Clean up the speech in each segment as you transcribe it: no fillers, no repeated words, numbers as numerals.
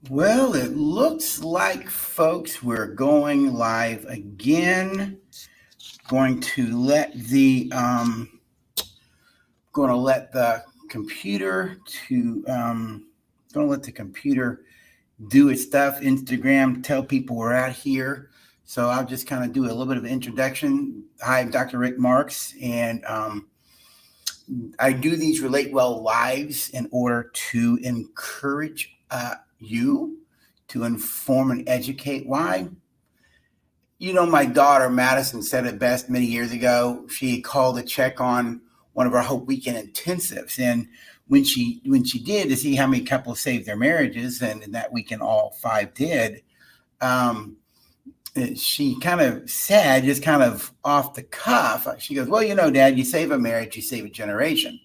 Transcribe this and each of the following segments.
Well, it looks like, folks, we're going live again. Going to let the going to let the computer to going to let the computer do its stuff. Instagram, tell people we're out here. So I'll just kind of do a little bit of an introduction. Hi, I'm Dr. Rick Marks, and I do these Relate Well lives in order to encourage you to inform and educate. Why? My daughter Madison said it best many years ago. She called to check on one of our Hope Weekend intensives, and when she did, to see how many couples saved their marriages, and in that weekend all five did. Um, she kind of said, just kind of off the cuff, she goes, "Well, Dad, you save a marriage, you save a generation."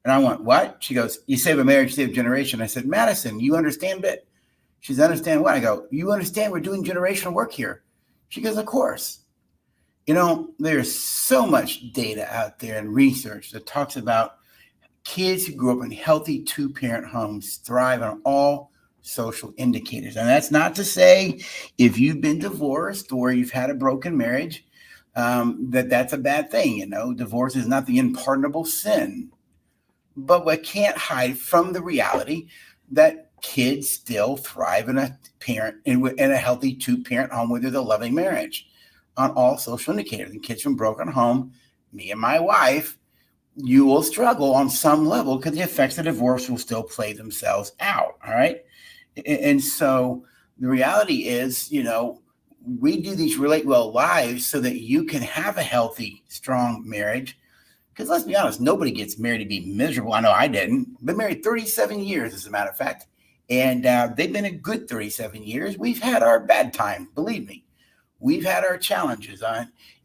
And I went, "What?" She goes, "You save a marriage, you save a generation." I said, "Madison, you understand it?" She's, "Understand what?" I go, "You understand we're doing generational work here?" She goes, "Of course." There's so much data out there and research that talks about kids who grew up in healthy two-parent homes thrive on all social indicators. And that's not to say if you've been divorced or you've had a broken marriage, that's a bad thing. Divorce is not the unpardonable sin. But we can't hide from the reality that kids still thrive in a healthy two-parent home where there's a loving marriage on all social indicators. And kids from broken home, me and my wife, you will struggle on some level because the effects of divorce will still play themselves out. All right. And so the reality is, we do these Relate Well lives so that you can have a healthy, strong marriage. Because let's be honest, nobody gets married to be miserable. I know I didn't. Been married 37 years, as a matter of fact. And they've been a good 37 years. We've had our bad time, believe me. We've had our challenges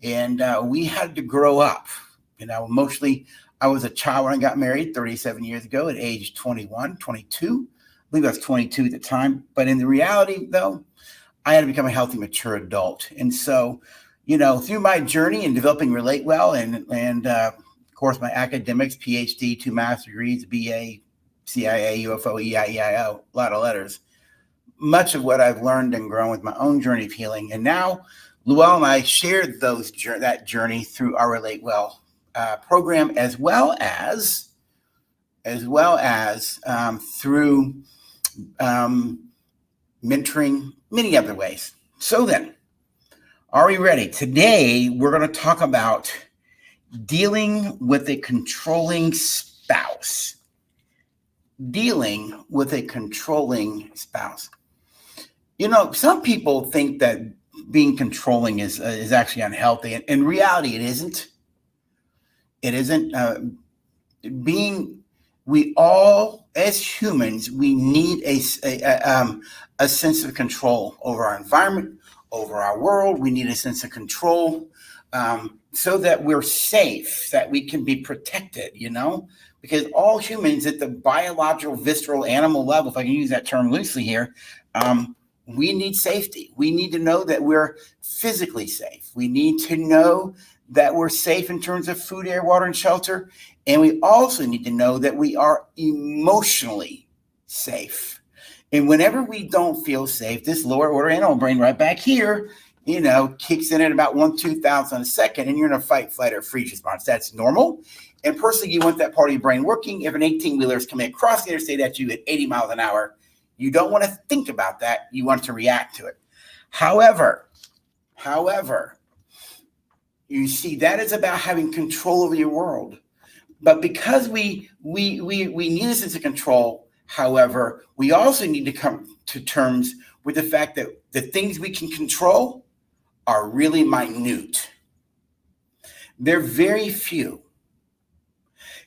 and we had to grow up. Emotionally, I was a child when I got married 37 years ago at age 21, 22. I believe I was 22 at the time. But in the reality, though, I had to become a healthy, mature adult. And so, through my journey in developing Relate Well and of course, my academics, PhD, 2 master's degrees, BA, CIA, UFO, EIEIO, a lot of letters. Much of what I've learned and grown with my own journey of healing. And now Luell and I shared that journey through our Relate Well program, as well as through mentoring, many other ways. So then, are we ready? Today, we're going to talk about dealing with a controlling spouse. Dealing with a controlling spouse. Some people think that being controlling is actually unhealthy. And in reality, it isn't. It isn't. We all, as humans, we need a sense of control over our environment, over our world. We need a sense of control so that we're safe, that we can be protected, because all humans at the biological, visceral, animal level, if I can use that term loosely here, we need safety. We need to know that we're physically safe. We need to know that we're safe in terms of food, air, water, and shelter. And we also need to know that we are emotionally safe. And whenever we don't feel safe, this lower order animal brain right back here, kicks in at about 1/2000 a second, and you're in a fight, flight, or freeze response. That's normal. And personally, you want that part of your brain working. If an 18-wheeler is coming across the interstate at you at 80 miles an hour, you don't want to think about that. You want to react to it. However, you see, that is about having control over your world. But because we need a sense of control, however, we also need to come to terms with the fact that the things we can control are really minute. They're very few.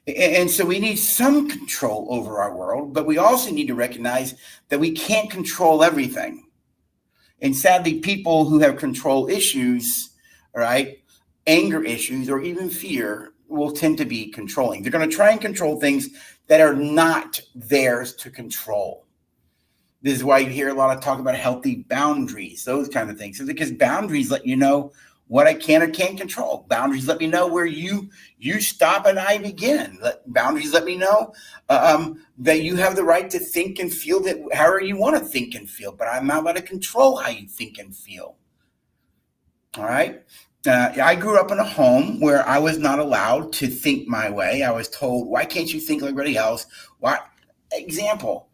And so we need some control over our world, but we also need to recognize that we can't control everything. And sadly, people who have control issues, right, anger issues, or even fear will tend to be controlling. They're going to try and control things that are not theirs to control. This is why you hear a lot of talk about healthy boundaries, those kind of things. So because boundaries let you know what I can or can't control. Boundaries let me know where you stop and I begin. Boundaries let me know that you have the right to think and feel that however you want to think and feel, but I'm not allowed to control how you think and feel. All right. I grew up in a home where I was not allowed to think my way. I was told, why can't you think like everybody else? Why? Example,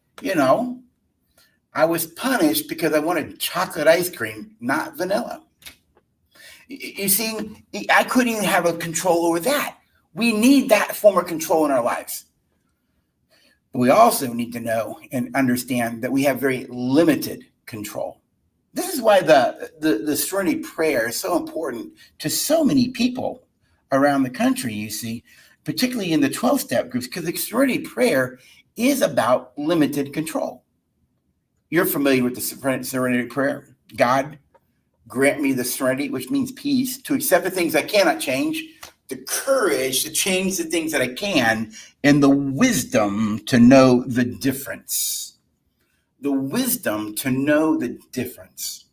I was punished because I wanted chocolate ice cream, not vanilla. You see, I couldn't even have a control over that. We need that form of control in our lives. But we also need to know and understand that we have very limited control. This is why the Serenity Prayer is so important to so many people around the country, you see, particularly in the 12-step groups, because the Serenity Prayer is about limited control. You're familiar with the Serenity Prayer. God, grant me the serenity, which means peace, to accept the things I cannot change, the courage to change the things that I can, and the wisdom to know the difference. The wisdom to know the difference.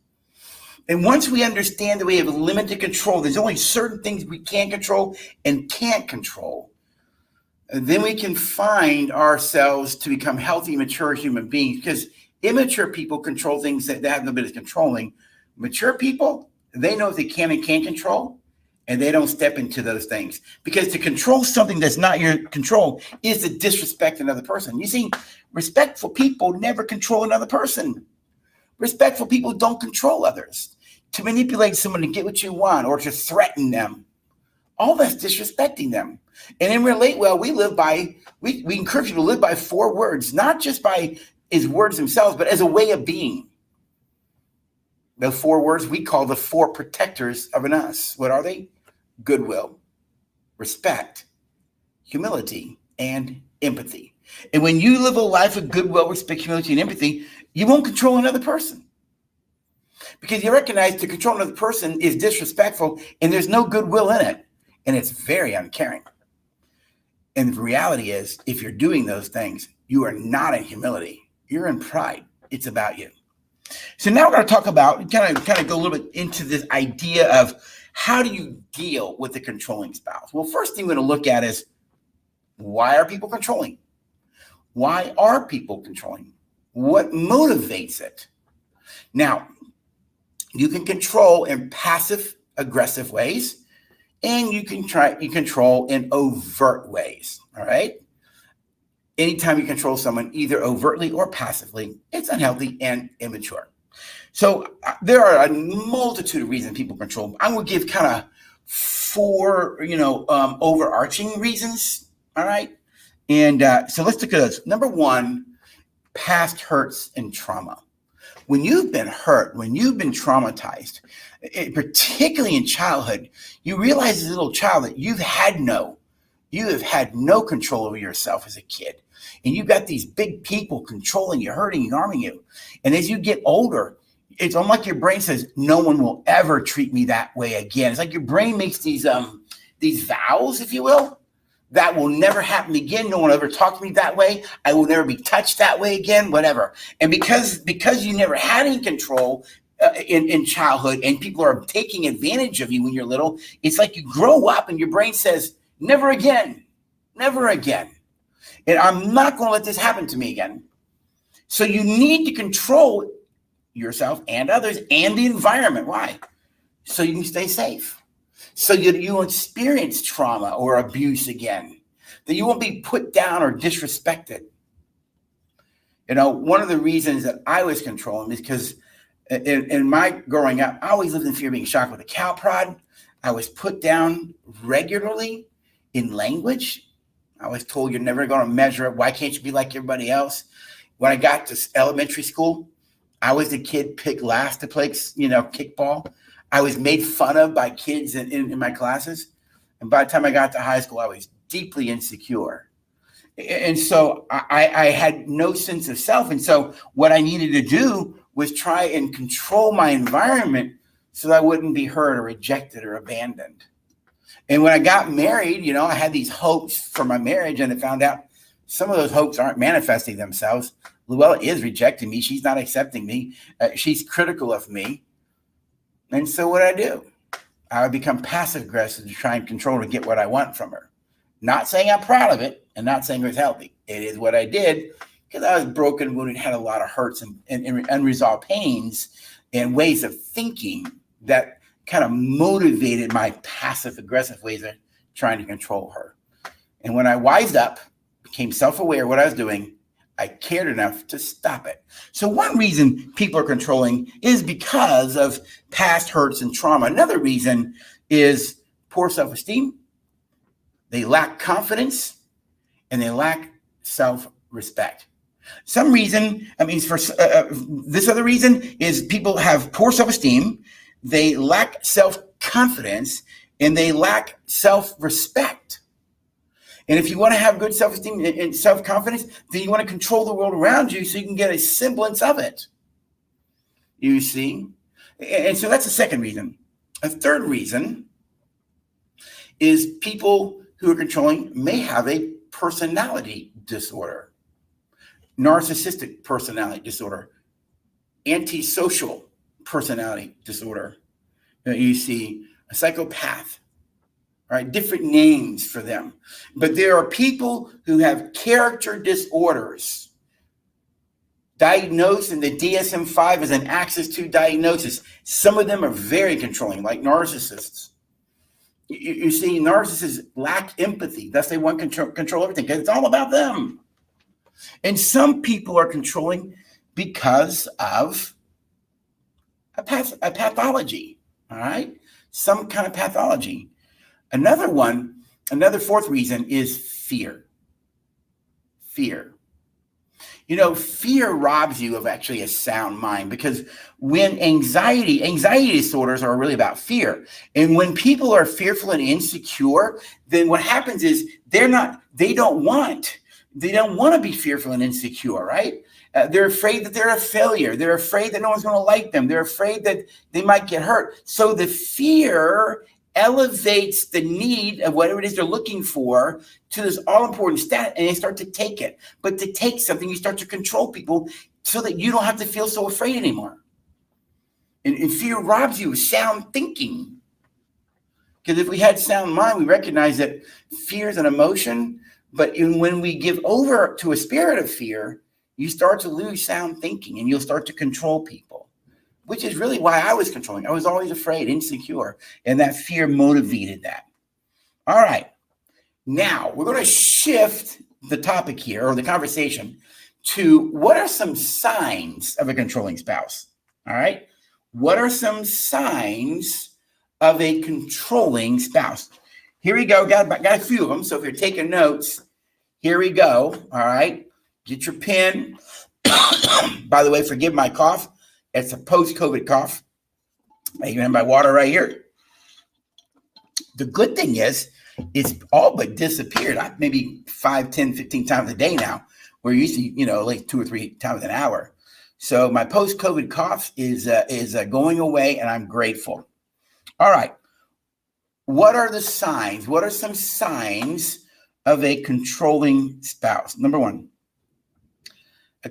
And once we understand that we have limited control, there's only certain things we can control and can't control, then we can find ourselves to become healthy, mature human beings, because immature people control things that have no business controlling. Mature people, they know what they can and can't control, and they don't step into those things. Because to control something that's not your control is to disrespect another person. You see, respectful people never control another person. Respectful people don't control others. To manipulate someone to get what you want or to threaten them, all that's disrespecting them. And in Relate Well, we encourage you to live by 4 words, not just by his words themselves, but as a way of being. The 4 words we call the 4 protectors of an us. What are they? Goodwill, respect, humility, and empathy. And when you live a life of goodwill, respect, humility, and empathy, you won't control another person. Because you recognize to control another person is disrespectful and there's no goodwill in it. And it's very uncaring. And the reality is, if you're doing those things, you are not in humility. You're in pride. It's about you. So now we're going to talk about, kind of go a little bit into this idea of how do you deal with the controlling spouse? Well, first thing we're going to look at is, why are people controlling? Why are people controlling? What motivates it? Now, you can control in passive aggressive ways, and you can control in overt ways. All right. Anytime you control someone, either overtly or passively, it's unhealthy and immature. So there are a multitude of reasons people control. I'm going to give kind of 4, overarching reasons. All right. And so let's look at those. Number 1, past hurts and trauma. When you've been hurt, when you've been traumatized, particularly in childhood, you realize as a little child that you have had no control over yourself as a kid. And you've got these big people controlling you, hurting you, harming you. And as you get older, it's almost like your brain says, no one will ever treat me that way again. It's like your brain makes these vows, if you will, that will never happen again. No one will ever talk to me that way. I will never be touched that way again, whatever. And because you never had any control in childhood and people are taking advantage of you when you're little, it's like you grow up and your brain says, never again, never again. And I'm not going to let this happen to me again. So you need to control yourself and others and the environment. Why? So you can stay safe. So you won't experience trauma or abuse again. That you won't be put down or disrespected. One of the reasons that I was controlling is because in my growing up, I always lived in fear of being shocked with a cow prod. I was put down regularly in language. I was told you're never going to measure up. Why can't you be like everybody else? When I got to elementary school, I was the kid picked last to play, kickball. I was made fun of by kids in my classes. And by the time I got to high school, I was deeply insecure. And so I had no sense of self. And so what I needed to do was try and control my environment so that I wouldn't be hurt or rejected or abandoned. And when I got married, I had these hopes for my marriage, and I found out some of those hopes aren't manifesting themselves. Luella is rejecting me. She's not accepting me. She's critical of me. And so what I do? I would become passive aggressive to try and control her to get what I want from her. Not saying I'm proud of it and not saying it was healthy. It is what I did because I was broken, wounded, had a lot of hurts and unresolved pains and ways of thinking that kind of motivated my passive aggressive ways of trying to control her. And when I wised up, became self-aware of what I was doing, I cared enough to stop it. So one reason people are controlling is because of past hurts and trauma. Another reason is poor self-esteem. They lack confidence and they lack self-respect. Some reason, this other reason is people have poor self-esteem, they lack self-confidence, and they lack self-respect. And if you want to have good self-esteem and self-confidence, then you want to control the world around you so you can get a semblance of it. You see? And so that's the second reason. A third reason is people who are controlling may have a personality disorder, narcissistic personality disorder, antisocial personality disorder. You see, a psychopath. Right, different names for them. But there are people who have character disorders diagnosed in the DSM-5 as an Axis 2 diagnosis. Some of them are very controlling, like narcissists. You see, narcissists lack empathy. Thus, they want control everything because it's all about them. And some people are controlling because of a pathology, all right? Some kind of pathology. Another fourth reason is fear. Fear. You know, fear robs you of actually a sound mind because when anxiety disorders are really about fear. And when people are fearful and insecure, then what happens is they don't want to be fearful and insecure, right? They're afraid that they're a failure. They're afraid that no one's going to like them. They're afraid that they might get hurt. So the fear elevates the need of whatever it is they're looking for to this all-important stat, and they start to take it. But to take something, you start to control people so that you don't have to feel so afraid anymore. And fear robs you of sound thinking. Because if we had sound mind, we recognize that fear is an emotion, but when we give over to a spirit of fear, you start to lose sound thinking, and you'll start to control people. Which is really why I was controlling. I was always afraid, insecure, and that fear motivated that. All right. Now, we're going to shift the topic here, or the conversation, to what are some signs of a controlling spouse? All right. What are some signs of a controlling spouse? Here we go. Got a few of them. So if you're taking notes, here we go. All right. Get your pen. By the way, forgive my cough. It's a post-COVID cough. I even have my water right here. The good thing is it's all but disappeared. Maybe 5, 10, 15 times a day now. We're usually, like 2 or 3 times an hour. So my post-COVID cough is going away, and I'm grateful. All right. What are the signs? What are some signs of a controlling spouse? Number one, a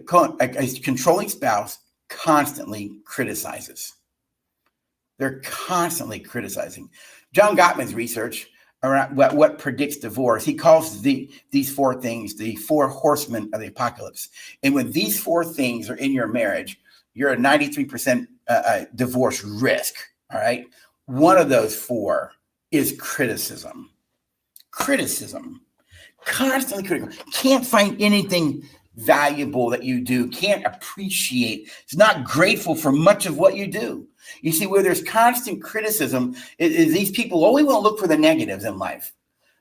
controlling spouse constantly criticizes. They're constantly criticizing. John Gottman's research around what predicts divorce, he calls these 4 things the 4 horsemen of the apocalypse. And when these 4 things are in your marriage, you're a 93% divorce risk. All right. One of those 4 is criticism. Criticism. Constantly critical. Can't find anything valuable that you do, can't appreciate, is not grateful for much of what you do. You see, where there's constant criticism, is these people only want to look for the negatives in life.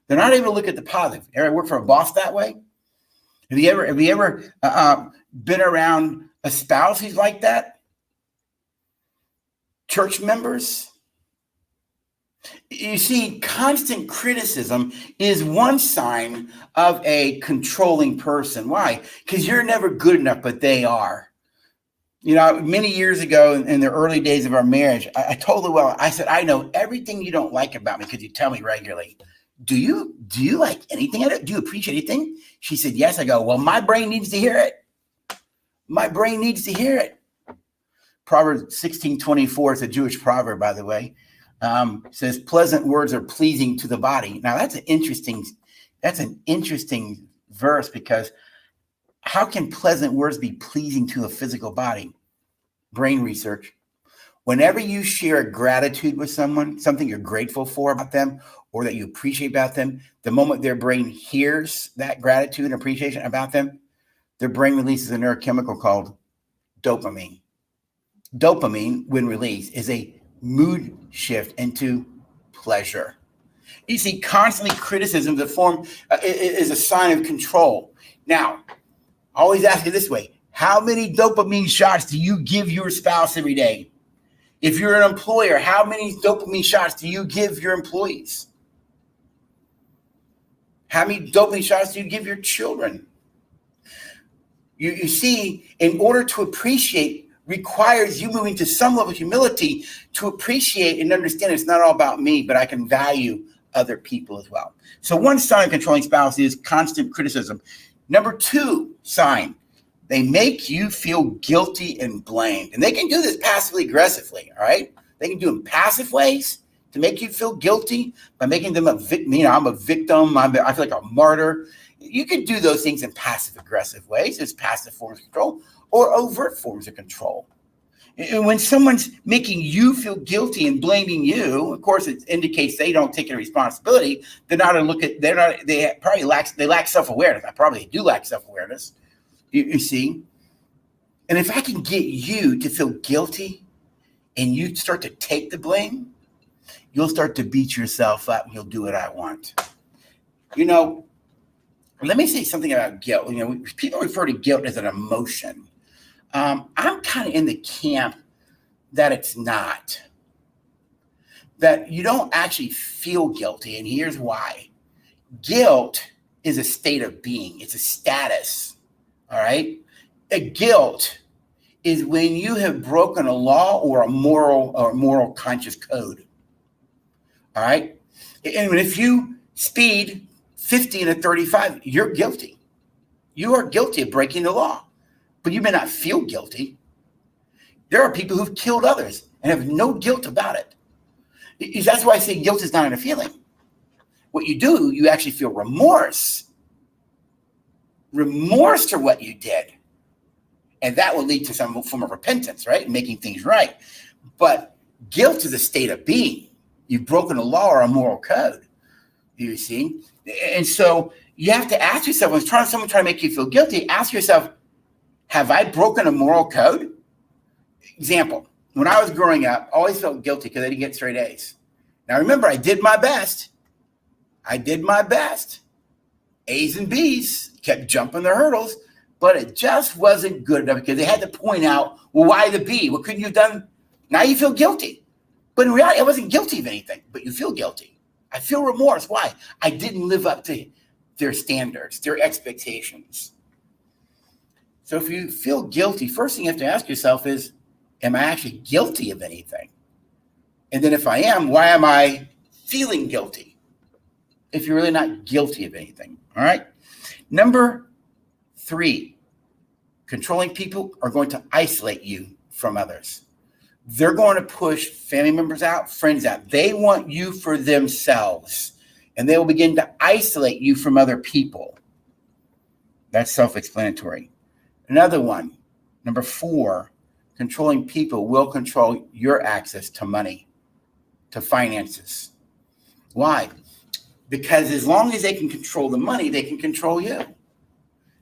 They're not able to look at the positive. Ever work for a boss that way? Have you ever been around a spouse who's like that? Church members? You see, constant criticism is one sign of a controlling person. Why? Because you're never good enough, but they are. Many years ago in the early days of our marriage, I told her, I said, I know everything you don't like about me because you tell me regularly. Do you like anything? Do you appreciate anything? She said, yes. I go, well, my brain needs to hear it. My brain needs to hear it. Proverbs 16:24 is a Jewish proverb, by the way. Says pleasant words are pleasing to the body. Now that's an interesting verse, because how can pleasant words be pleasing to a physical body? Brain research. Whenever you share a gratitude with someone, something you're grateful for about them or that you appreciate about them, the moment their brain hears that gratitude and appreciation about them, their brain releases a neurochemical called dopamine. Dopamine, when released, is a mood shift into pleasure. You see, constantly criticism is a sign of control. Now, I always ask you this way: how many dopamine shots do you give your spouse every day? If you're an employer, how many dopamine shots do you give your employees? How many dopamine shots do you give your children? You see, in order to appreciate requires you moving to some level of humility to appreciate and understand it's not all about me, but I can value other people as well. So one sign of controlling spouse is constant criticism. Number 2 sign, they make you feel guilty and blamed. And they can do this passively aggressively, all right? They can do it in passive ways to make you feel guilty by making them a victim. I'm a victim. I feel like a martyr. You can do those things in passive aggressive ways. It's passive forms of control or overt forms of control. And when someone's making you feel guilty and blaming you, of course, it indicates they don't take any responsibility. They lack self-awareness. I probably do lack self-awareness. You see? And if I can get you to feel guilty and you start to take the blame, you'll start to beat yourself up and you'll do what I want. Let me say something about guilt. People refer to guilt as an emotion. I'm kind of in the camp that it's not. That you don't actually feel guilty, and here's why. Guilt is a state of being. It's a status, all right? A guilt is when you have broken a law or a moral conscious code, all right? And if you speed 50 in a 35, you're guilty. You are guilty of breaking the law. But you may not feel guilty. There are people who've killed others and have no guilt about it. That's why I say guilt is not a feeling. What you do, you actually feel remorse. Remorse for what you did. And that will lead to some form of repentance, right? Making things right. But guilt is a state of being. You've broken a law or a moral code. You see? And so you have to ask yourself, when someone trying to make you feel guilty, ask yourself, have I broken a moral code? Example, when I was growing up, I always felt guilty because I didn't get straight A's. Now remember, I did my best. A's and B's, kept jumping the hurdles, but it just wasn't good enough because they had to point out, well, why the B? What couldn't you have done? Now you feel guilty. But in reality, I wasn't guilty of anything, but you feel guilty. I feel remorse. Why? I didn't live up to their standards, their expectations. So if you feel guilty, first thing you have to ask yourself is, am I actually guilty of anything? And then if I am, why am I feeling guilty? If you're really not guilty of anything, all right? Number 3, controlling people are going to isolate you from others. They're going to push family members out, friends out. They want you for themselves, and they will begin to isolate you from other people. That's self-explanatory. Another one, number 4, controlling people will control your access to money, to finances. Why? Because as long as they can control the money, they can control you.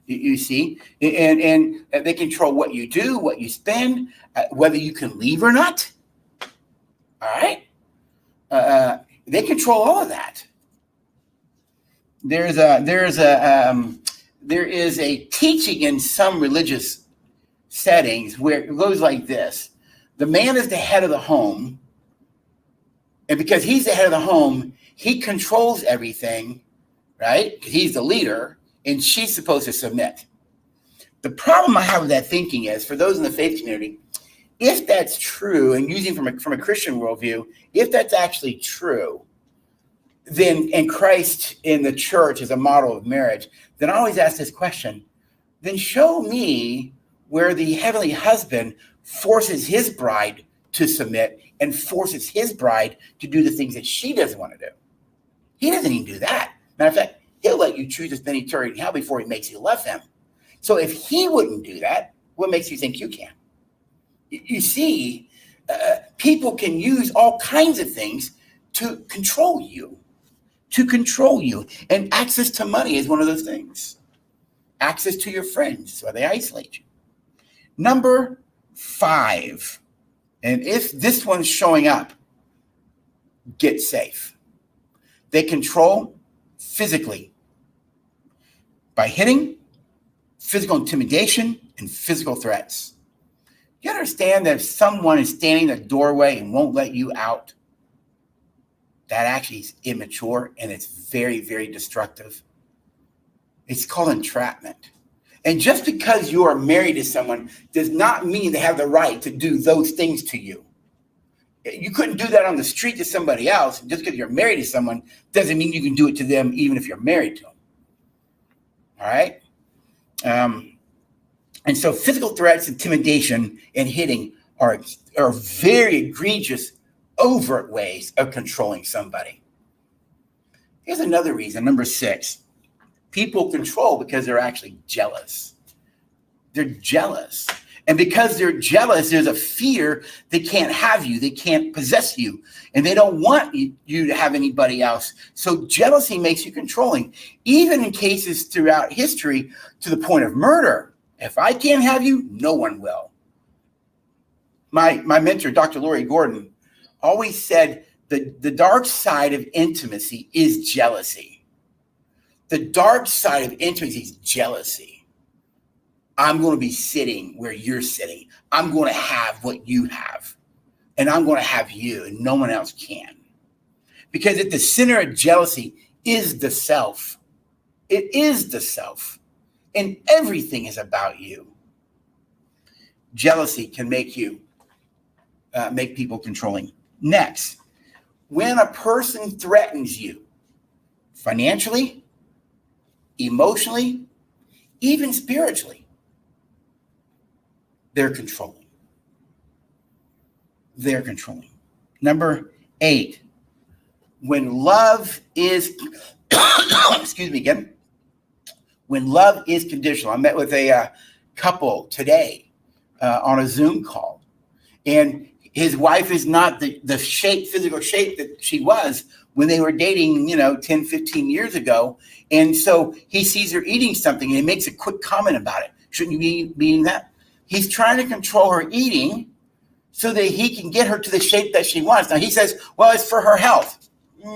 You see? And they control what you do, what you spend, whether you can leave or not. All right? They control all of that. There is a teaching in some religious settings where it goes like this. The man is the head of the home. And because he's the head of the home, he controls everything, right? Because he's the leader, and she's supposed to submit. The problem I have with that thinking is, for those in the faith community, if that's true, and using from a Christian worldview, if that's actually true, then, and Christ in the church is a model of marriage, then I always ask this question, then show me where the heavenly husband forces his bride to submit and forces his bride to do the things that she doesn't want to do. He doesn't even do that. Matter of fact, he'll let you choose to spend eternity in hell before he makes you love him. So if he wouldn't do that, what makes you think you can? You see, people can use all kinds of things to control you, And access to money is one of those things. Access to your friends, so they isolate you. Number 5, and if this one's showing up, get safe. They control physically by hitting, physical intimidation, and physical threats. You understand that if someone is standing in the doorway and won't let you out, that actually is immature and it's very, very destructive. It's called entrapment. And just because you are married to someone does not mean they have the right to do those things to you. You couldn't do that on the street to somebody else. And just because you're married to someone doesn't mean you can do it to them even if you're married to them. All right? And so physical threats, intimidation, and hitting are very egregious, overt ways of controlling somebody. Here's another reason, number 6. People control because they're actually jealous. They're jealous. And because they're jealous, there's a fear they can't have you. They can't possess you. And they don't want you to have anybody else. So jealousy makes you controlling, even in cases throughout history to the point of murder. If I can't have you, no one will. My mentor, Dr. Lori Gordon, always said the dark side of intimacy is jealousy. The dark side of intimacy is jealousy. I'm going to be sitting where you're sitting. I'm going to have what you have. And I'm going to have you, and no one else can. Because at the center of jealousy is the self. It is the self. And everything is about you. Jealousy can make people controlling. Next, when a person threatens you financially, emotionally, even spiritually, they're controlling. They're controlling. Number 8, when love is, excuse me again, when love is conditional. I met with a couple today on a Zoom call, and his wife is not the physical shape that she was when they were dating, 10, 15 years ago. And so he sees her eating something and he makes a quick comment about it. Shouldn't you be eating that? He's trying to control her eating so that he can get her to the shape that she wants. Now he says, well, it's for her health.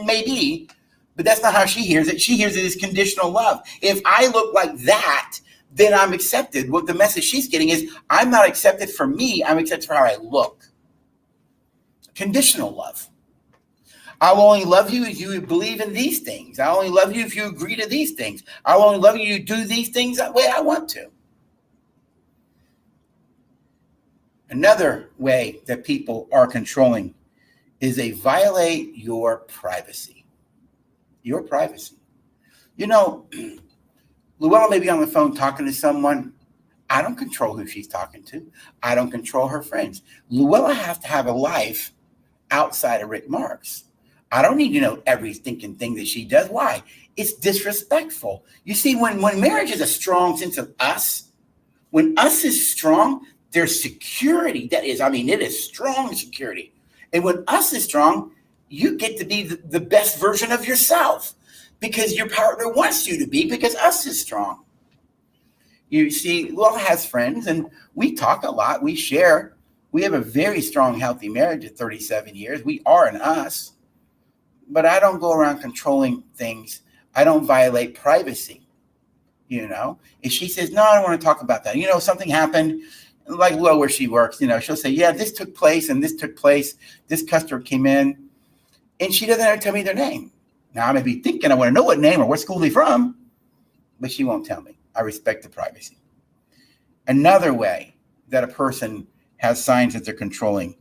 Maybe, but that's not how she hears it. She hears it as conditional love. If I look like that, then I'm accepted. What the message she's getting is, I'm not accepted for me. I'm accepted for how I look. Conditional love. I will only love you if you believe in these things. I only love you if you agree to these things. I will only love you if you do these things the way I want to. Another way that people are controlling is they violate your privacy. Your privacy. Luella may be on the phone talking to someone. I don't control who she's talking to. I don't control her friends. Luella has to have a life outside of Rick Marks. I don't need to know every thinking thing that she does. Why? It's disrespectful. You see, when marriage is a strong sense of us, when us is strong, there's security. It is strong security. And when us is strong, you get to be the best version of yourself because your partner wants you to be, because us is strong. You see, Luella has friends and we talk a lot. We share. We have a very strong, healthy marriage at 37 years. We are an us. But I don't go around controlling things. I don't violate privacy. If she says, no, I don't want to talk about that. Something happened, like where she works, she'll say, yeah, this took place and this took place. This customer came in, and she doesn't ever tell me their name. Now, I may be thinking I want to know what name or what school they're from, but she won't tell me. I respect the privacy. Another way that a person has signs that they're controlling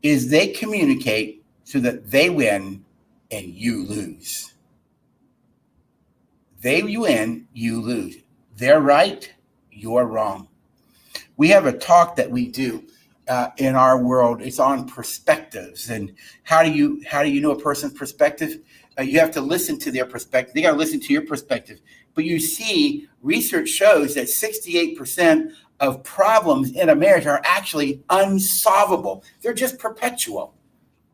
is they communicate so that they win and you lose. They win, you lose. They're right, you're wrong. We have a talk that we do in our world. It's on perspectives. And how do you know a person's perspective? You have to listen to their perspective. They got to listen to your perspective. But you see, research shows that 68% of problems in a marriage are actually unsolvable. They're just perpetual.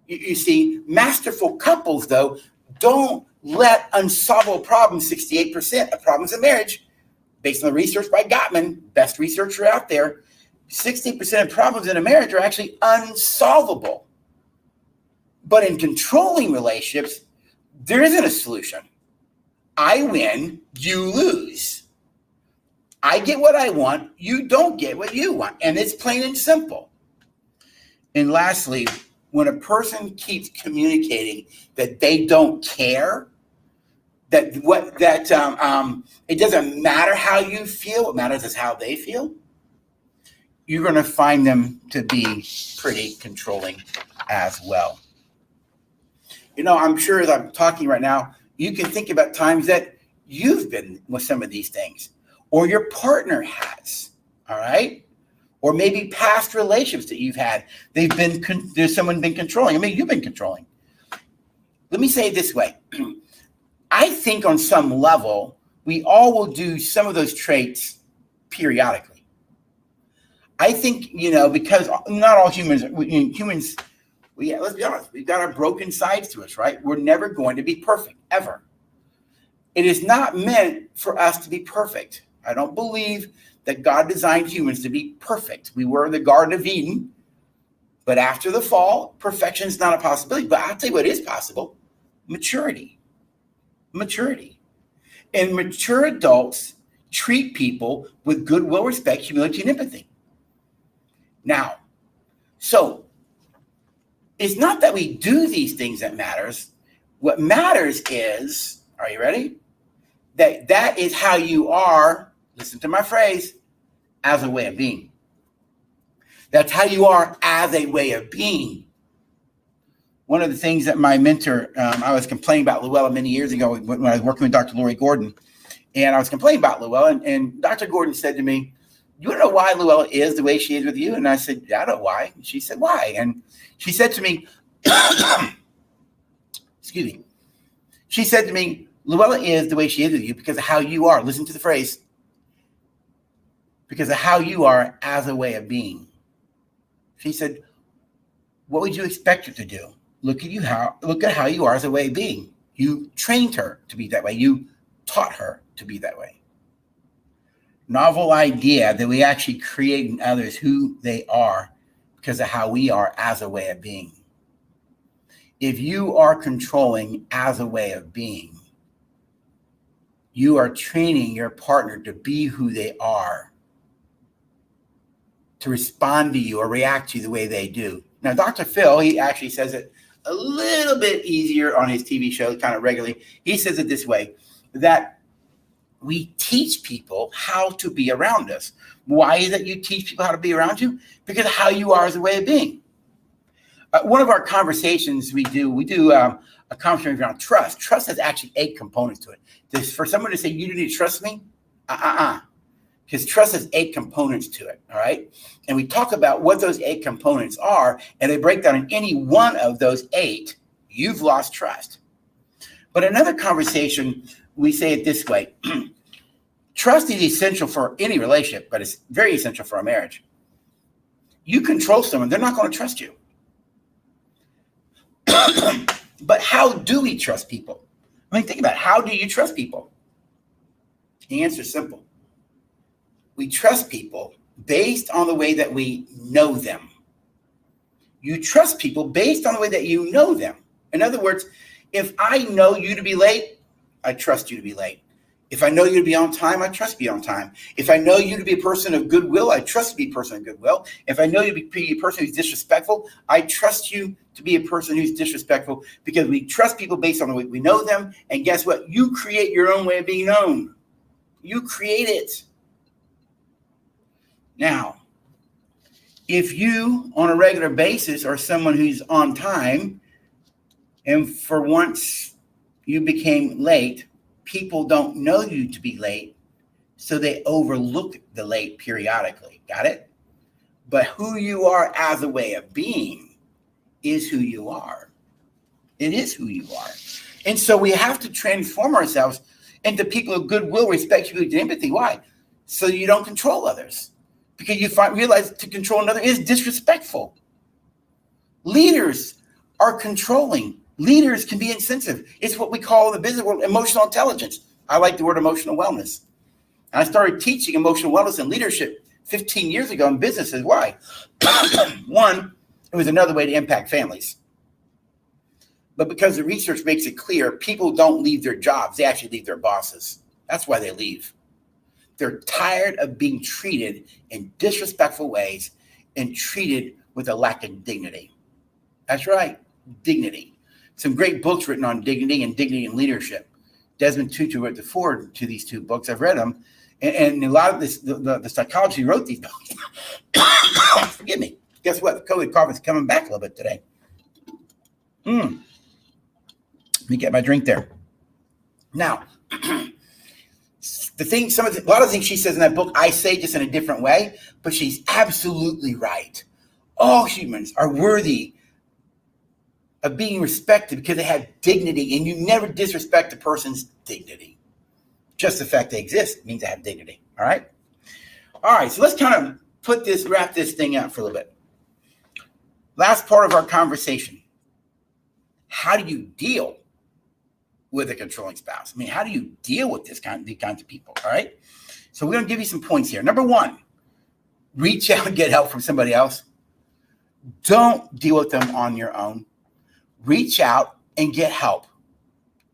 You see, masterful couples, though, don't let unsolvable problems, 68% of problems in marriage, based on the research by Gottman, best researcher out there, 60% of problems in a marriage are actually unsolvable. But in controlling relationships, there isn't a solution. I win, you lose. I get what I want, you don't get what you want. And it's plain and simple. And lastly, when a person keeps communicating that they don't care, that it doesn't matter how you feel, what matters is how they feel, you're going to find them to be pretty controlling as well. You know, I'm sure as I'm talking right now, you can think about times that you've been with some of these things, or your partner has, all right? Or maybe past relationships that you've had, there's someone been controlling. I mean, you've been controlling. Let me say it this way. I think on some level, we all will do some of those traits periodically. I think, because not all humans, let's be honest, we've got our broken sides to us, right? We're never going to be perfect, ever. It is not meant for us to be perfect. I don't believe that God designed humans to be perfect. We were in the Garden of Eden, but after the fall, perfection is not a possibility. But I'll tell you what is possible: maturity. And mature adults treat people with goodwill, respect, humility, and empathy. Now, so it's not that we do these things that matters. What matters is, are you ready? That is how you are, listen to my phrase, as a way of being. That's how you are as a way of being. One of the things that my mentor, I was complaining about Luella many years ago when I was working with Dr. Lori Gordon, and I was complaining about Luella, and Dr. Gordon said to me, "You want to know why Luella is the way she is with you?" And I said, "Yeah, I know why." And she said, "Why?" And she said to me, excuse me, she said to me, "Luella is the way she is with you because of how you are." Listen to the phrase. Because of how you are as a way of being. She said, "What would you expect her to do? Look at how you are as a way of being. You trained her to be that way. You taught her to be that way." Novel idea that we actually create in others who they are because of how we are as a way of being. If you are controlling as a way of being, you are training your partner to be who they are, to respond to you or react to you the way they do. Now, Dr. Phil, he actually says it a little bit easier on his TV show, kind of regularly. He says it this way, that we teach people how to be around us. Why is it you teach people how to be around you? Because of how you are as a way of being. One of our conversations we do a conversation around trust. Trust has actually 8 components to it. For someone to say, "You need to trust me," because trust has 8 components to it, all right? And we talk about what those 8 components are, and they break down in any one of those 8, you've lost trust. But another conversation, we say it this way. Trust is essential for any relationship, but it's very essential for a marriage. You control someone, they're not going to trust you. But how do we trust people? I mean, think about it. How do you trust people? The answer is simple. We trust people based on the way that we know them. You trust people based on the way that you know them. In other words, if I know you to be late, I trust you to be late. If I know you to be on time, I trust you to be on time. If I know you to be a person of goodwill, I trust you to be a person of goodwill. If I know you to be a person who's disrespectful, I trust you to be a person who's disrespectful, because we trust people based on the way we know them. And guess what? You create your own way of being known. You create it. Now, if you on a regular basis are someone who's on time, and for once you became late, people don't know you to be late, so they overlook the late periodically. Got it? But who you are as a way of being is who you are. It is who you are. And so we have to transform ourselves into people of goodwill, respect, humility, and empathy. Why? So you don't control others. Because you realize to control another is disrespectful. Leaders are controlling. Leaders can be insensitive. It's what we call in the business world emotional intelligence. I like the word emotional wellness. And I started teaching emotional wellness and leadership 15 years ago in businesses. Why? One, it was another way to impact families. But because the research makes it clear, people don't leave their jobs. They actually leave their bosses. That's why they leave. They're tired of being treated in disrespectful ways and treated with a lack of dignity. That's right, dignity. Some great books written on dignity and dignity in leadership. Desmond Tutu wrote the foreword to these two books. I've read them. And a lot of this, the psychology wrote these books. Forgive me. Guess what? The COVID cough is coming back a little bit today. Let me get my drink there. Now, a lot of the things she says in that book, I say just in a different way, but she's absolutely right. All humans are worthy of being respected because they have dignity, and you never disrespect a person's dignity. Just the fact they exist means they have dignity. All right. All right. So let's kind of wrap this thing out for a little bit. Last part of our conversation. How do you deal with a controlling spouse? I mean, how do you deal with these kinds of people? All right. So we're going to give you some points here. Number one, reach out and get help from somebody else. Don't deal with them on your own. Reach out and get help.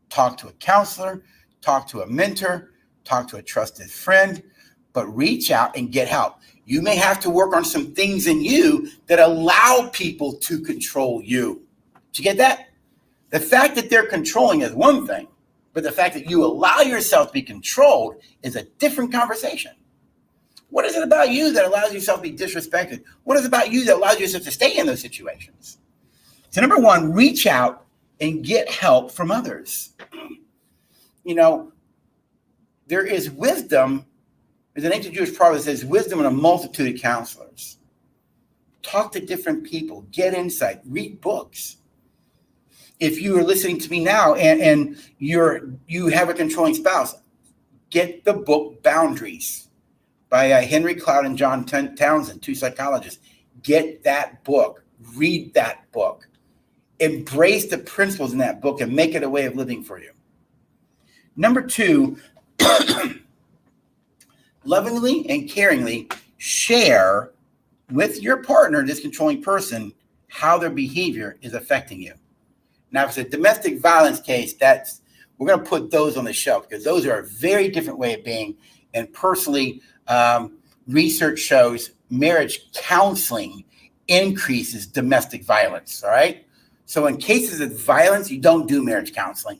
Talk to a counselor, talk to a mentor, talk to a trusted friend, but reach out and get help. You may have to work on some things in you that allow people to control you. Did you get that? The fact that they're controlling is one thing, but the fact that you allow yourself to be controlled is a different conversation. What is it about you that allows yourself to be disrespected? What is it about you that allows yourself to stay in those situations? So number one, reach out and get help from others. You know, there is wisdom. There's an ancient Jewish proverb that says, wisdom in a multitude of counselors. Talk to different people, get insight, read books. If you are listening to me now and you have a controlling spouse, get the book Boundaries by Henry Cloud and John Townsend, two psychologists. Get that book. Read that book. Embrace the principles in that book and make it a way of living for you. Number two, lovingly and caringly share with your partner, this controlling person, how their behavior is affecting you. Now, if it's a domestic violence case, we're going to put those on the shelf because those are a very different way of being. And personally, research shows marriage counseling increases domestic violence. All right. So in cases of violence, you don't do marriage counseling.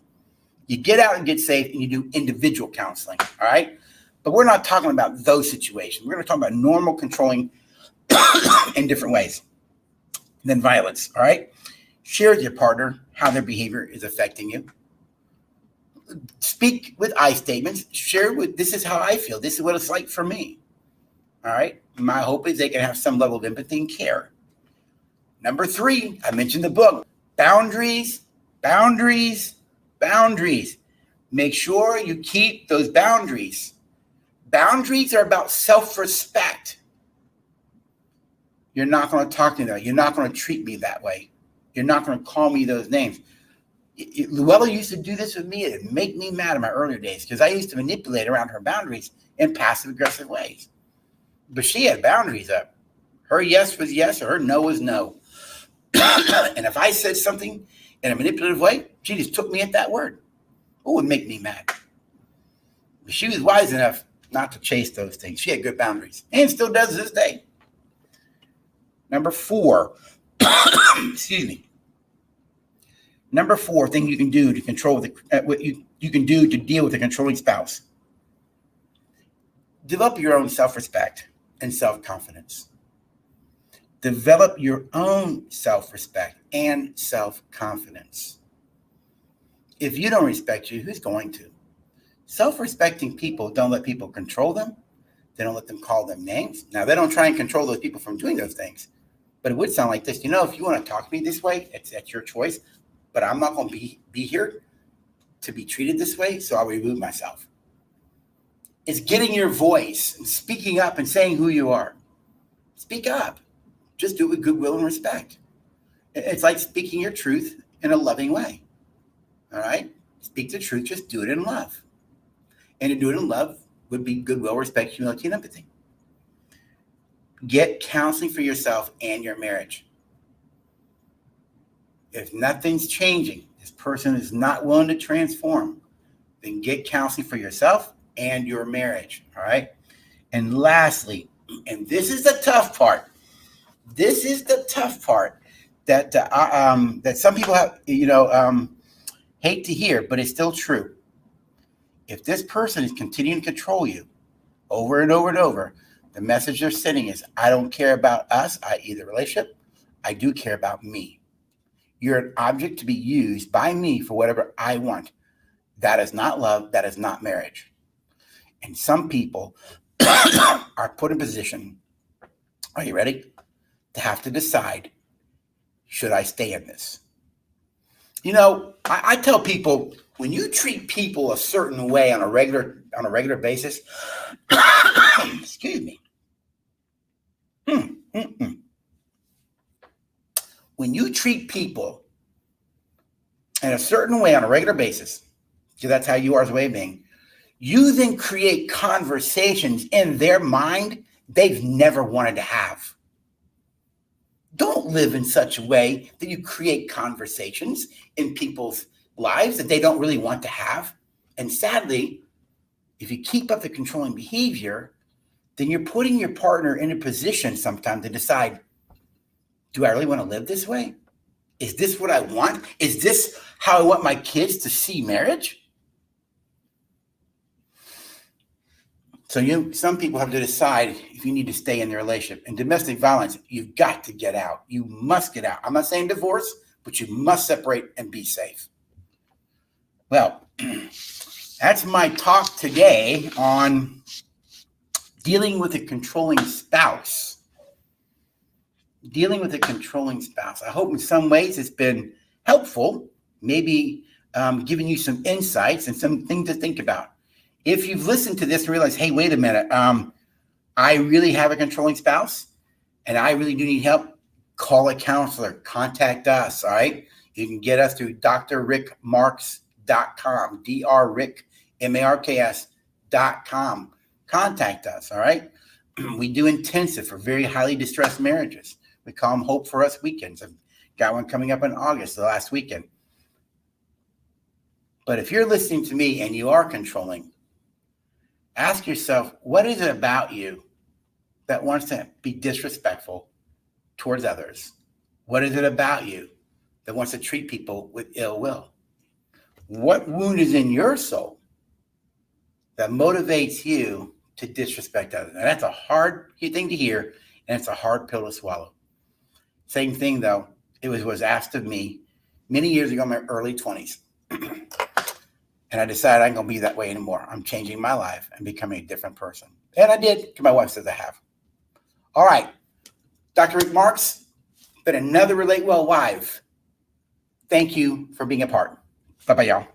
You get out and get safe and you do individual counseling. All right. But we're not talking about those situations. We're going to talk about normal controlling in different ways than violence. All right. Share with your partner how their behavior is affecting you. Speak with I statements. Share this is how I feel. This is what it's like for me. All right. My hope is they can have some level of empathy and care. Number three, I mentioned the book, Boundaries, Boundaries, Boundaries. Make sure you keep those boundaries. Boundaries are about self-respect. You're not going to talk to me that way. You're not going to treat me that way. You're not going to call me those names. Luella used to do this with me. It'd make me mad in my earlier days because I used to manipulate around her boundaries in passive-aggressive ways. But she had boundaries up. Her yes was yes or her no was no. And if I said something in a manipulative way, she just took me at that word. It would make me mad. But she was wise enough not to chase those things. She had good boundaries and still does to this day. Number four, excuse me. Number four thing you can do to control what you can do to deal with a controlling spouse. Develop your own self-respect and self-confidence. Develop your own self-respect and self-confidence. If you don't respect you, who's going to? Self-respecting people don't let people control them. They don't let them call them names. Now, they don't try and control those people from doing those things. But it would sound like this. If you want to talk to me this way, it's your choice. But I'm not going to be here to be treated this way, so I'll remove myself. It's getting your voice and speaking up and saying who you are. Speak up. Just do it with goodwill and respect. It's like speaking your truth in a loving way. All right? Speak the truth, just do it in love. And to do it in love would be goodwill, respect, humility, and empathy. Get counseling for yourself and your marriage. If nothing's changing, this person is not willing to transform, then get counseling for yourself and your marriage. All right. And lastly, and this is the tough part. This is the tough part that that some people have, hate to hear, but it's still true. If this person is continuing to control you over and over and over, the message they're sending is, I don't care about us, i.e. the relationship. I do care about me. You're an object to be used by me for whatever I want. That is not love. That is not marriage. And some people are put in position, are you ready? To have to decide, should I stay in this? I tell people, when you treat people a certain way on a regular basis, excuse me. When you treat people in a certain way on a regular basis, because that's how you are as a way of being, you then create conversations in their mind they've never wanted to have. Don't live in such a way that you create conversations in people's lives that they don't really want to have. And sadly, if you keep up the controlling behavior, then you're putting your partner in a position sometimes to decide, do I really want to live this way? Is this what I want? Is this how I want my kids to see marriage? So some people have to decide if you need to stay in the relationship. In domestic violence, you've got to get out. You must get out. I'm not saying divorce, but you must separate and be safe. Well, that's my talk today on dealing with a controlling spouse. Dealing with a controlling spouse. I hope in some ways it's been helpful, maybe giving you some insights and some things to think about. If you've listened to this and realized, hey, wait a minute, I really have a controlling spouse and I really do need help, call a counselor, contact us, all right? You can get us through drrickmarks.com, drrickmarks.com. Contact us, all right? We do intensive for very highly distressed marriages. We call them Hope for Us weekends. I've got one coming up in August, the last weekend. But if you're listening to me and you are controlling, ask yourself, what is it about you that wants to be disrespectful towards others? What is it about you that wants to treat people with ill will? What wound is in your soul that motivates you to disrespect others? And that's a hard thing to hear, and it's a hard pill to swallow. Same thing, though, it was asked of me many years ago in my early 20s. And I decided I ain't going to be that way anymore. I'm changing my life and becoming a different person. And I did, because my wife says I have. All right. Dr. Rick Marks, been another Relate Well Live. Thank you for being a part. Bye-bye, y'all.